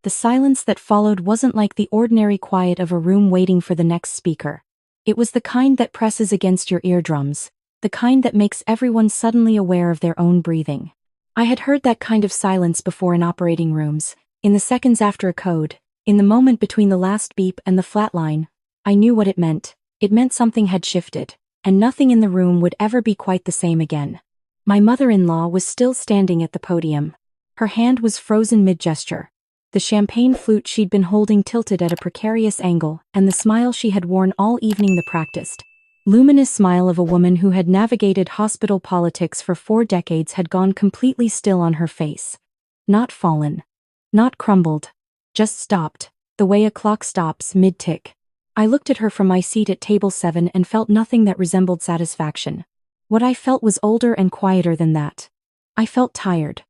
The silence that followed wasn't like the ordinary quiet of a room waiting for the next speaker. It was the kind that presses against your eardrums, the kind that makes everyone suddenly aware of their own breathing. I had heard that kind of silence before in operating rooms, in the seconds after a code, in the moment between the last beep and the flatline. I knew what it meant. It meant something had shifted, and nothing in the room would ever be quite the same again. My mother-in-law was still standing at the podium. Her hand was frozen mid-gesture. The champagne flute she'd been holding tilted at a precarious angle, and the smile she had worn all evening the practiced, luminous smile of a woman who had navigated hospital politics for 4 decades had gone completely still on her face. Not fallen. Not crumbled. Just stopped, the way a clock stops mid-tick. I looked at her from my seat at table 7 and felt nothing that resembled satisfaction. What I felt was older and quieter than that. I felt tired.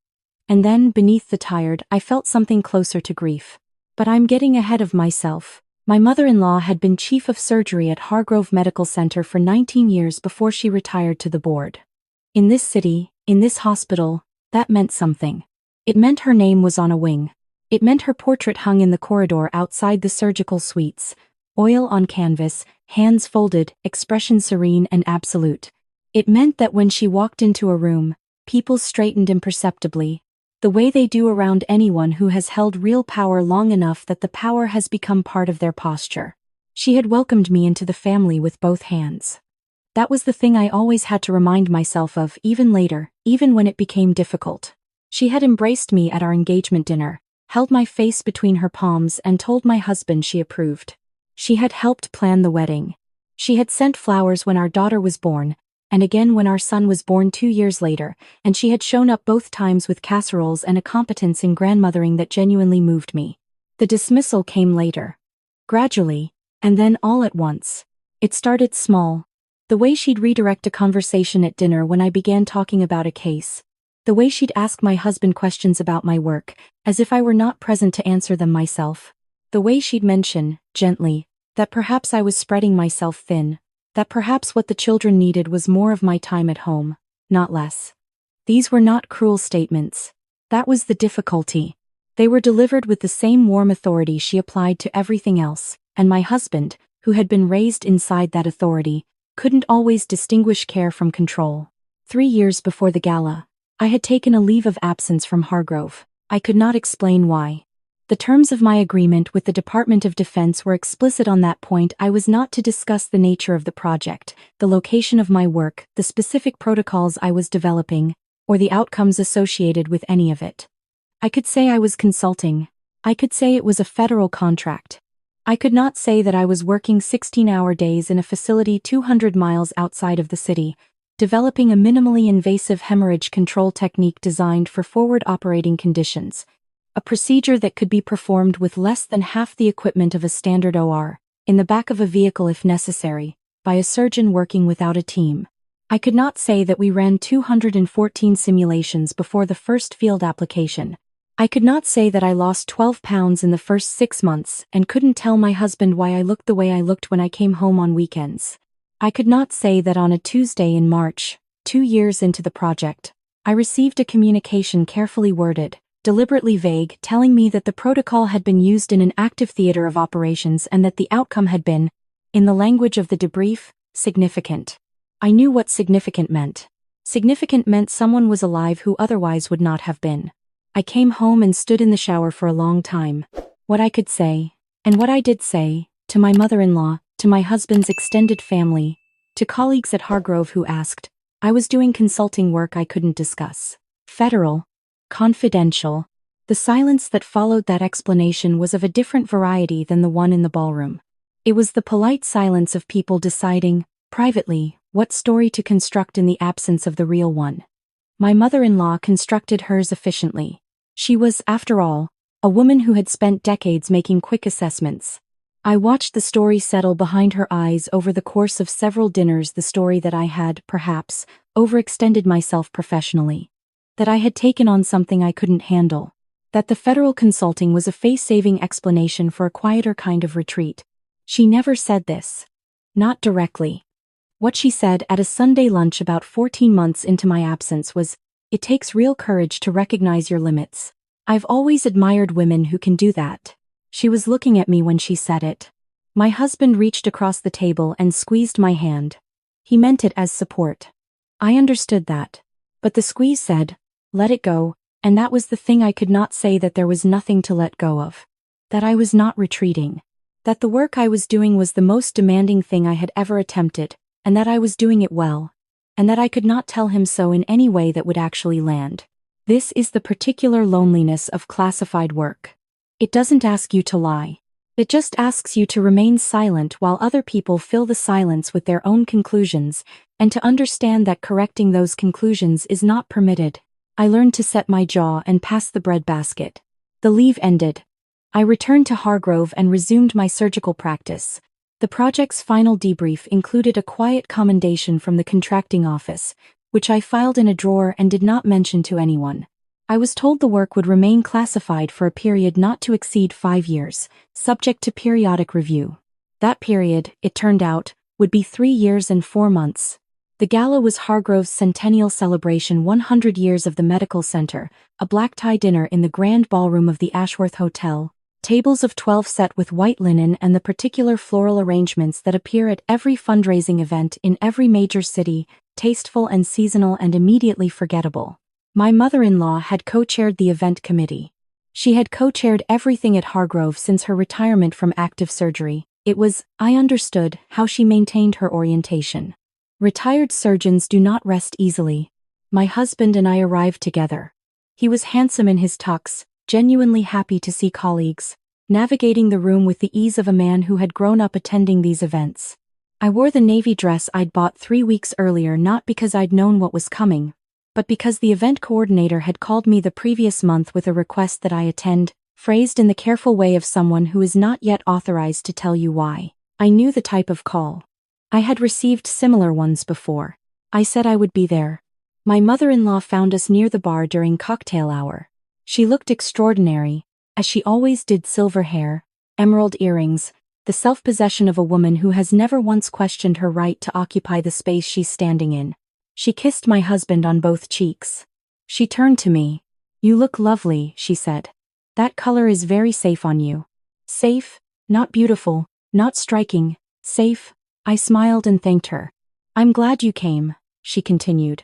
And then, beneath the tired, I felt something closer to grief. But I'm getting ahead of myself. My mother-in-law had been chief of surgery at Hargrove Medical Center for 19 years before she retired to the board. In this city, in this hospital, that meant something. It meant her name was on a wing. It meant her portrait hung in the corridor outside the surgical suites, oil on canvas, hands folded, expression serene and absolute. It meant that when she walked into a room, people straightened imperceptibly, the way they do around anyone who has held real power long enough that the power has become part of their posture. She had welcomed me into the family with both hands. That was the thing I always had to remind myself of, even later, even when it became difficult. She had embraced me at our engagement dinner, held my face between her palms and told my husband she approved. She had helped plan the wedding. She had sent flowers when our daughter was born, and again when our son was born 2 years later, and she had shown up both times with casseroles and a competence in grandmothering that genuinely moved me. The dismissal came later. Gradually, and then all at once. It started small. The way she'd redirect a conversation at dinner when I began talking about a case. The way she'd ask my husband questions about my work, as if I were not present to answer them myself. The way she'd mention, gently, that perhaps I was spreading myself thin. That perhaps what the children needed was more of my time at home, not less. These were not cruel statements. That was the difficulty. They were delivered with the same warm authority she applied to everything else, and my husband, who had been raised inside that authority, couldn't always distinguish care from control. 3 years before the gala, I had taken a leave of absence from Hargrove. I could not explain why. The terms of my agreement with the Department of Defense were explicit on that point. I was not to discuss the nature of the project, the location of my work, the specific protocols I was developing, or the outcomes associated with any of it. I could say I was consulting. I could say it was a federal contract. I could not say that I was working 16-hour days in a facility 200 miles outside of the city, developing a minimally invasive hemorrhage control technique designed for forward operating conditions. A procedure that could be performed with less than half the equipment of a standard OR, in the back of a vehicle if necessary, by a surgeon working without a team. I could not say that we ran 214 simulations before the first field application. I could not say that I lost 12 pounds in the first 6 months and couldn't tell my husband why I looked the way I looked when I came home on weekends. I could not say that on a Tuesday in March, 2 years into the project, I received a communication carefully worded, deliberately vague, telling me that the protocol had been used in an active theater of operations and that the outcome had been, in the language of the debrief, significant. I knew what significant meant. Significant meant someone was alive who otherwise would not have been. I came home and stood in the shower for a long time. What I could say, and what I did say, to my mother-in-law, to my husband's extended family, to colleagues at Hargrove who asked, I was doing consulting work I couldn't discuss. Federal. Confidential. The silence that followed that explanation was of a different variety than the one in the ballroom. It was the polite silence of people deciding, privately, what story to construct in the absence of the real one. My mother-in-law constructed hers efficiently. She was, after all, a woman who had spent decades making quick assessments. I watched the story settle behind her eyes over the course of several dinners, the story that I had, perhaps, overextended myself professionally. That I had taken on something I couldn't handle. That the federal consulting was a face-saving explanation for a quieter kind of retreat. She never said this. Not directly. What she said at a Sunday lunch about 14 months into my absence was, "It takes real courage to recognize your limits." I've always admired women who can do that. She was looking at me when she said it. My husband reached across the table and squeezed my hand. He meant it as support. I understood that. But the squeeze said, let it go, and that was the thing I could not say, that there was nothing to let go of. That I was not retreating. That the work I was doing was the most demanding thing I had ever attempted, and that I was doing it well. And that I could not tell him so in any way that would actually land. This is the particular loneliness of classified work. It doesn't ask you to lie. It just asks you to remain silent while other people fill the silence with their own conclusions, and to understand that correcting those conclusions is not permitted. I learned to set my jaw and pass the bread basket. The leave ended. I returned to Hargrove and resumed my surgical practice. The project's final debrief included a quiet commendation from the contracting office, which I filed in a drawer and did not mention to anyone. I was told the work would remain classified for a period not to exceed 5 years, subject to periodic review. That period, it turned out, would be 3 years and 4 months. The gala was Hargrove's centennial celebration, 100 years of the medical center, a black-tie dinner in the grand ballroom of the Ashworth Hotel, tables of 12 set with white linen and the particular floral arrangements that appear at every fundraising event in every major city, tasteful and seasonal and immediately forgettable. My mother-in-law had co-chaired the event committee. She had co-chaired everything at Hargrove since her retirement from active surgery. It was, I understood, how she maintained her orientation. Retired surgeons do not rest easily. My husband and I arrived together. He was handsome in his tux, genuinely happy to see colleagues, navigating the room with the ease of a man who had grown up attending these events. I wore the navy dress I'd bought 3 weeks earlier, not because I'd known what was coming, but because the event coordinator had called me the previous month with a request that I attend, phrased in the careful way of someone who is not yet authorized to tell you why. I knew the type of call. I had received similar ones before. I said I would be there. My mother-in-law found us near the bar during cocktail hour. She looked extraordinary, as she always did, silver hair, emerald earrings, the self-possession of a woman who has never once questioned her right to occupy the space she's standing in. She kissed my husband on both cheeks. She turned to me. You look lovely, she said. That color is very safe on you. Safe, not beautiful, not striking, safe. I smiled and thanked her. I'm glad you came, she continued.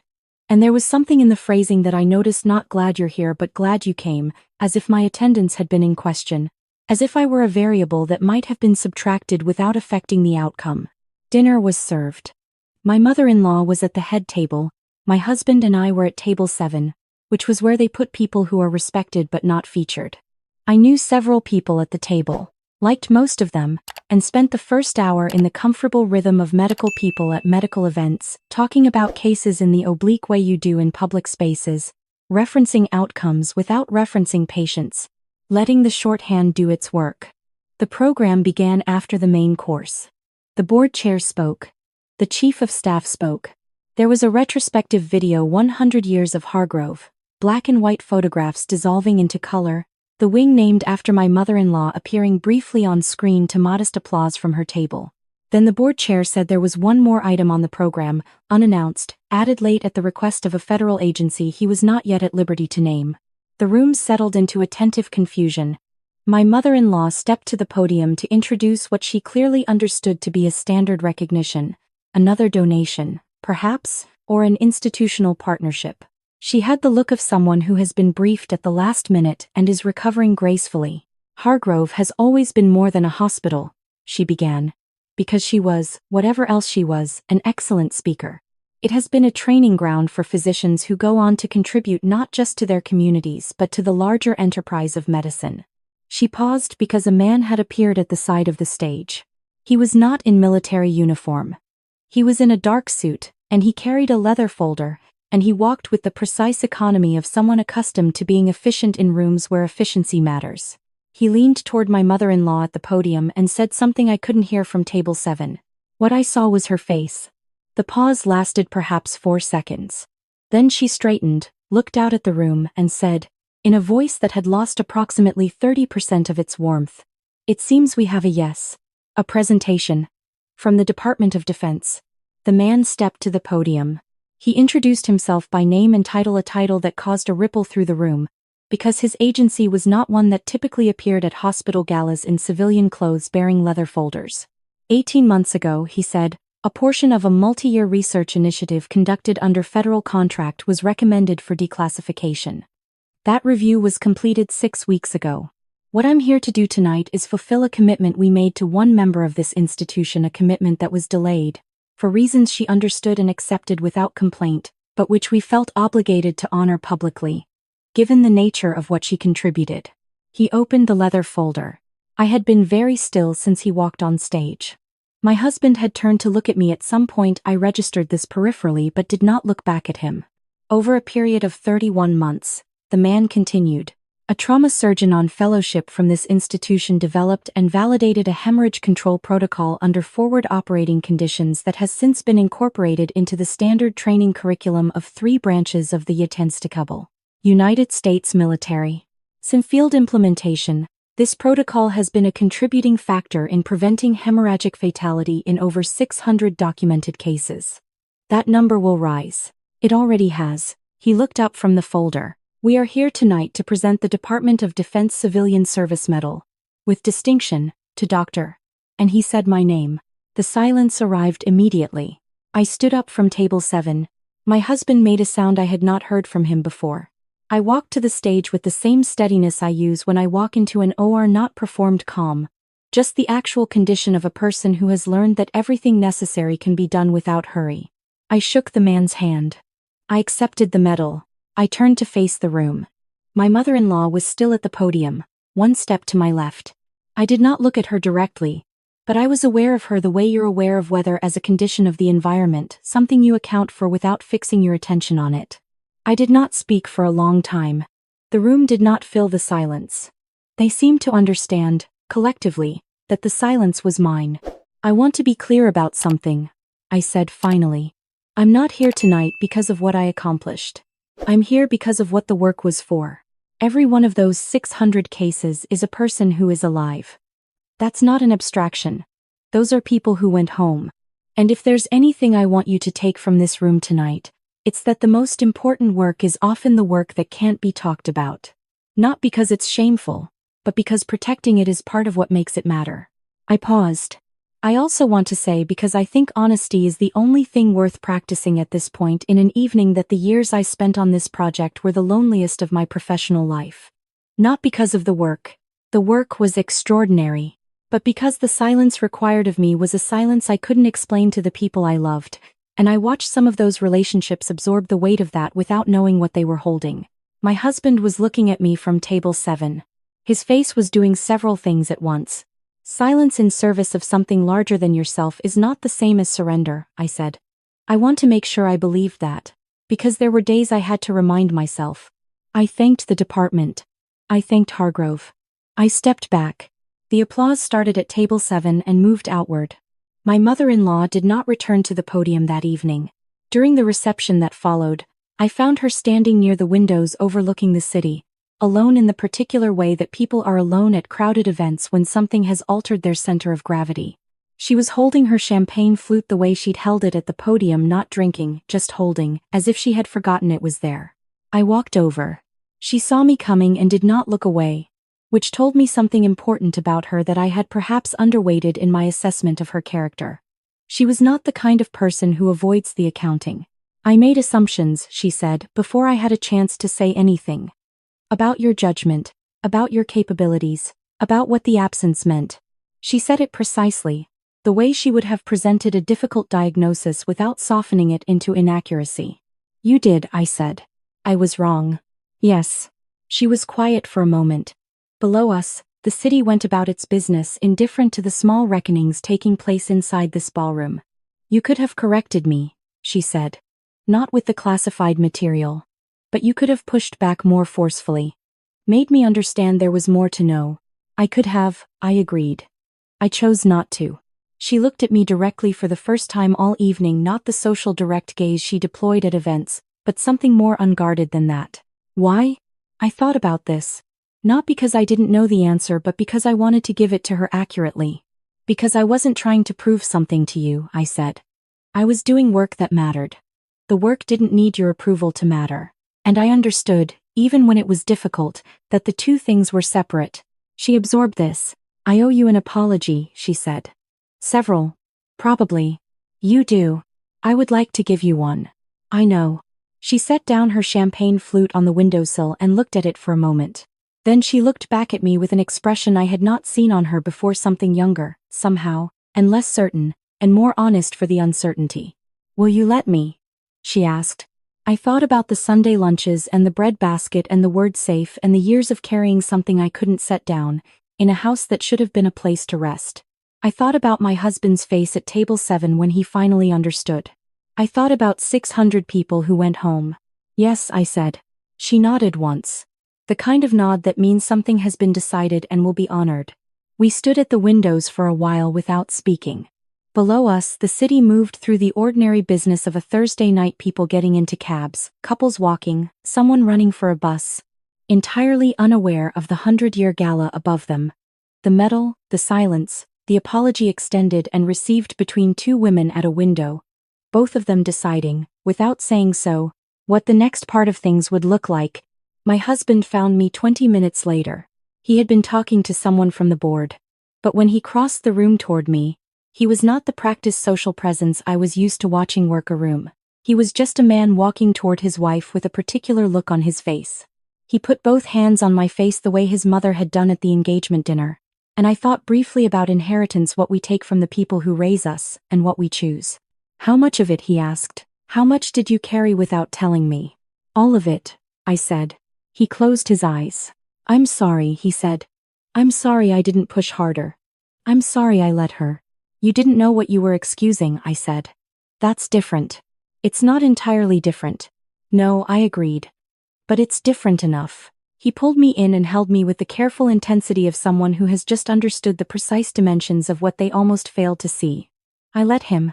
And there was something in the phrasing that I noticed, not glad you're here but glad you came, as if my attendance had been in question, as if I were a variable that might have been subtracted without affecting the outcome. Dinner was served. My mother-in-law was at the head table, my husband and I were at table 7, which was where they put people who are respected but not featured. I knew several people at the table, liked most of them, and spent the first hour in the comfortable rhythm of medical people at medical events, talking about cases in the oblique way you do in public spaces, referencing outcomes without referencing patients, letting the shorthand do its work. The program began after the main course. The board chair spoke. The chief of staff spoke. There was a retrospective video, 100 years of Hargrove, black and white photographs dissolving into color, the wing named after my mother-in-law appearing briefly on screen to modest applause from her table. Then the board chair said there was one more item on the program, unannounced, added late at the request of a federal agency he was not yet at liberty to name. The room settled into attentive confusion. My mother-in-law stepped to the podium to introduce what she clearly understood to be a standard recognition. Another donation, perhaps, or an institutional partnership. She had the look of someone who has been briefed at the last minute and is recovering gracefully. Hargrove has always been more than a hospital, she began, because she was, whatever else she was, an excellent speaker. It has been a training ground for physicians who go on to contribute not just to their communities but to the larger enterprise of medicine. She paused because a man had appeared at the side of the stage. He was not in military uniform. He was in a dark suit, and he carried a leather folder, and he walked with the precise economy of someone accustomed to being efficient in rooms where efficiency matters. He leaned toward my mother-in-law at the podium and said something I couldn't hear from table 7. What I saw was her face. The pause lasted perhaps 4 seconds. Then she straightened, looked out at the room, and said, in a voice that had lost approximately 30% of its warmth, "It seems we have a yes. A presentation. From the Department of Defense." The man stepped to the podium. He introduced himself by name and title, a title that caused a ripple through the room, because his agency was not one that typically appeared at hospital galas in civilian clothes bearing leather folders. 18 months ago, he said, a portion of a multi-year research initiative conducted under federal contract was recommended for declassification. That review was completed 6 weeks ago. What I'm here to do tonight is fulfill a commitment we made to one member of this institution, a commitment that was delayed, for reasons she understood and accepted without complaint, but which we felt obligated to honor publicly, given the nature of what she contributed. He opened the leather folder. I had been very still since he walked on stage. My husband had turned to look at me at some point. I registered this peripherally but did not look back at him. Over a period of 31 months, the man continued. A trauma surgeon on fellowship from this institution developed and validated a hemorrhage control protocol under forward operating conditions that has since been incorporated into the standard training curriculum of 3 branches of the United States military. Since field implementation, this protocol has been a contributing factor in preventing hemorrhagic fatality in over 600 documented cases. That number will rise. It already has. He looked up from the folder. We are here tonight to present the Department of Defense Civilian Service Medal, with distinction, to Dr. And he said my name. The silence arrived immediately. I stood up from table 7. My husband made a sound I had not heard from him before. I walked to the stage with the same steadiness I use when I walk into an OR, not performed calm, just the actual condition of a person who has learned that everything necessary can be done without hurry. I shook the man's hand. I accepted the medal. I turned to face the room. My mother-in-law was still at the podium, one step to my left. I did not look at her directly, but I was aware of her the way you're aware of weather as a condition of the environment, something you account for without fixing your attention on it. I did not speak for a long time. The room did not fill the silence. They seemed to understand, collectively, that the silence was mine. I want to be clear about something, I said finally. I'm not here tonight because of what I accomplished. I'm here because of what the work was for. Every one of those 600 cases is a person who is alive. That's not an abstraction. Those are people who went home. And if there's anything I want you to take from this room tonight, it's that the most important work is often the work that can't be talked about. Not because it's shameful, but because protecting it is part of what makes it matter. I paused. I also want to say because I think honesty is the only thing worth practicing at this point in an evening, that the years I spent on this project were the loneliest of my professional life. Not because of the work. The work was extraordinary. But because the silence required of me was a silence I couldn't explain to the people I loved, and I watched some of those relationships absorb the weight of that without knowing what they were holding. My husband was looking at me from table 7. His face was doing several things at once. Silence in service of something larger than yourself is not the same as surrender, I said. I want to make sure I believed that, because there were days I had to remind myself. I thanked the department. I thanked Hargrove. I stepped back. The applause started at table 7 and moved outward. My mother-in-law did not return to the podium that evening. During the reception that followed, I found her standing near the windows overlooking the city, alone in the particular way that people are alone at crowded events when something has altered their center of gravity. She was holding her champagne flute the way she'd held it at the podium, not drinking, just holding, as if she had forgotten it was there. I walked over. She saw me coming and did not look away, which told me something important about her that I had perhaps underweighted in my assessment of her character. She was not the kind of person who avoids the accounting. I made assumptions, she said, before I had a chance to say anything. About your judgment, about your capabilities, about what the absence meant. She said it precisely, the way she would have presented a difficult diagnosis without softening it into inaccuracy. You did, I said. I was wrong. Yes. She was quiet for a moment. Below us, the city went about its business, indifferent to the small reckonings taking place inside this ballroom. You could have corrected me, she said. Not with the classified material. But you could have pushed back more forcefully. Made me understand there was more to know. I could have, I agreed. I chose not to. She looked at me directly for the first time all evening, not the social direct gaze she deployed at events, but something more unguarded than that. Why? I thought about this. Not because I didn't know the answer, but because I wanted to give it to her accurately. Because I wasn't trying to prove something to you, I said. I was doing work that mattered. The work didn't need your approval to matter. And I understood, even when it was difficult, that the two things were separate. She absorbed this. "I owe you an apology," she said. "Several. Probably. You do. I would like to give you one." "I know." She set down her champagne flute on the windowsill and looked at it for a moment. Then she looked back at me with an expression I had not seen on her before, something younger, somehow, and less certain, and more honest for the uncertainty. "Will you let me?" she asked. I thought about the Sunday lunches and the bread basket and the word safe and the years of carrying something I couldn't set down, in a house that should have been a place to rest. I thought about my husband's face at table 7 when he finally understood. I thought about 600 people who went home. "Yes," I said. She nodded once. The kind of nod that means something has been decided and will be honored. We stood at the windows for a while without speaking. Below us, the city moved through the ordinary business of a Thursday night, people getting into cabs, couples walking, someone running for a bus, entirely unaware of the 100-year gala above them. The medal, the silence, the apology extended and received between two women at a window, both of them deciding, without saying so, what the next part of things would look like. My husband found me 20 minutes later. He had been talking to someone from the board. But when he crossed the room toward me, he was not the practiced social presence I was used to watching work a room. He was just a man walking toward his wife with a particular look on his face. He put both hands on my face the way his mother had done at the engagement dinner, and I thought briefly about inheritance, what we take from the people who raise us, and what we choose. "How much of it?" he asked. "How much did you carry without telling me?" "All of it," I said. He closed his eyes. "I'm sorry," he said. "I'm sorry I didn't push harder. I'm sorry I let her." "You didn't know what you were excusing," I said. "That's different." "It's not entirely different." "No," I agreed. "But it's different enough." He pulled me in and held me with the careful intensity of someone who has just understood the precise dimensions of what they almost failed to see. I let him.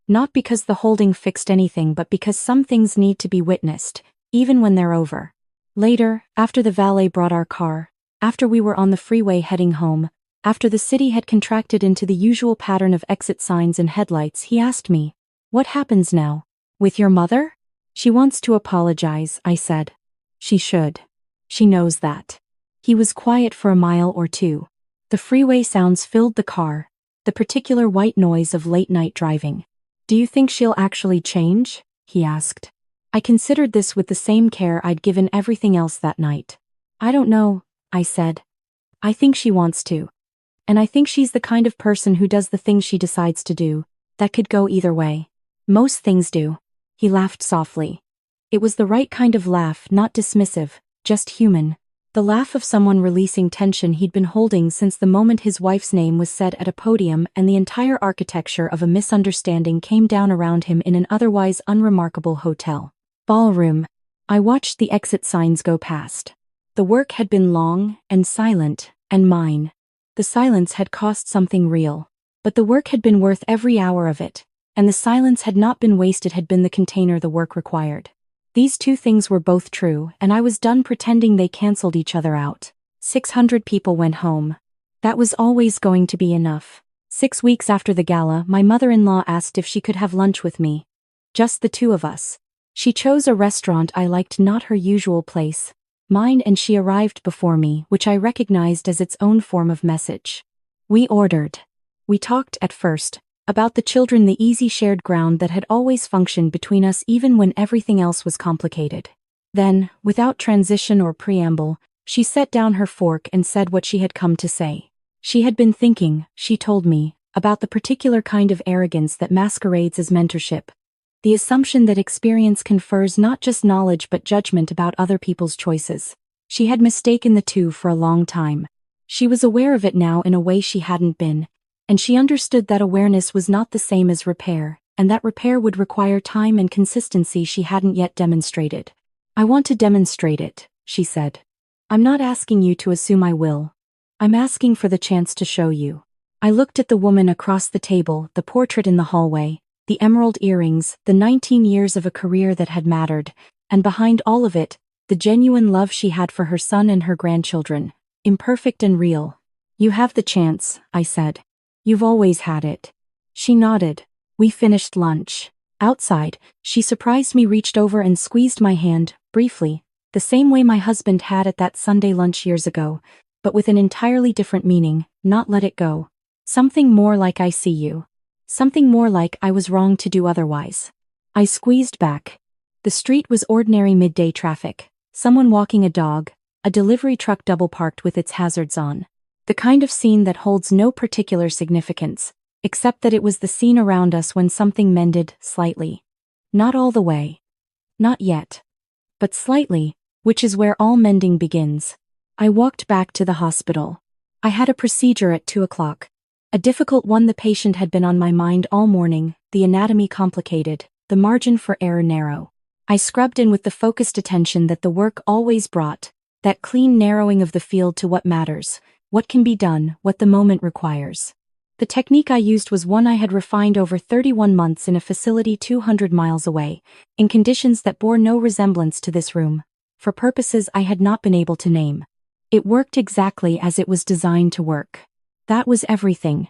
Not because the holding fixed anything, but because some things need to be witnessed, even when they're over. Later, after the valet brought our car, after we were on the freeway heading home, after the city had contracted into the usual pattern of exit signs and headlights, he asked me, "What happens now? With your mother?" "She wants to apologize," I said. "She should. She knows that." He was quiet for a mile or two. The freeway sounds filled the car, the particular white noise of late-night driving. "Do you think she'll actually change?" he asked. I considered this with the same care I'd given everything else that night. "I don't know," I said. "I think she wants to. And I think she's the kind of person who does the things she decides to do. That could go either way. Most things do." He laughed softly. It was the right kind of laugh, not dismissive, just human. The laugh of someone releasing tension he'd been holding since the moment his wife's name was said at a podium and the entire architecture of a misunderstanding came down around him in an otherwise unremarkable hotel ballroom. I watched the exit signs go past. The work had been long and silent, and mine. The silence had cost something real. But the work had been worth every hour of it, and the silence had not been wasted, had been the container the work required. These two things were both true, and I was done pretending they canceled each other out. 600 people went home. That was always going to be enough. 6 weeks after the gala, my mother-in-law asked if she could have lunch with me. Just the two of us. She chose a restaurant I liked, not her usual place. Mine, and she arrived before me, which I recognized as its own form of message. We ordered. We talked, at first, about the children, the easy shared ground that had always functioned between us even when everything else was complicated. Then, without transition or preamble, she set down her fork and said what she had come to say. She had been thinking, she told me, about the particular kind of arrogance that masquerades as mentorship. The assumption that experience confers not just knowledge but judgment about other people's choices. She had mistaken the two for a long time. She was aware of it now in a way she hadn't been, and she understood that awareness was not the same as repair, and that repair would require time and consistency she hadn't yet demonstrated. "I want to demonstrate it," she said. "I'm not asking you to assume I will. I'm asking for the chance to show you." I looked at the woman across the table, the portrait in the hallway, the emerald earrings, the 19 years of a career that had mattered, and behind all of it, the genuine love she had for her son and her grandchildren, imperfect and real. "You have the chance," I said. "You've always had it." She nodded. We finished lunch. Outside, she surprised me, reached over and squeezed my hand, briefly, The same way my husband had at that Sunday lunch years ago, but with an entirely different meaning, not let it go. Something more like I see you. Something more like I was wrong to do otherwise. I squeezed back. The street was ordinary midday traffic. Someone walking a dog, a delivery truck double parked with its hazards on. The kind of scene that holds no particular significance, except that it was the scene around us when something mended slightly. Not all the way. Not yet. But slightly, which is where all mending begins. I walked back to the hospital. I had a procedure at 2 o'clock. A difficult one. The patient had been on my mind all morning, the anatomy complicated, the margin for error narrow. I scrubbed in with the focused attention that the work always brought, that clean narrowing of the field to what matters, what can be done, what the moment requires. The technique I used was one I had refined over 31 months in a facility 200 miles away, in conditions that bore no resemblance to this room, for purposes I had not been able to name. It worked exactly as it was designed to work. That was everything.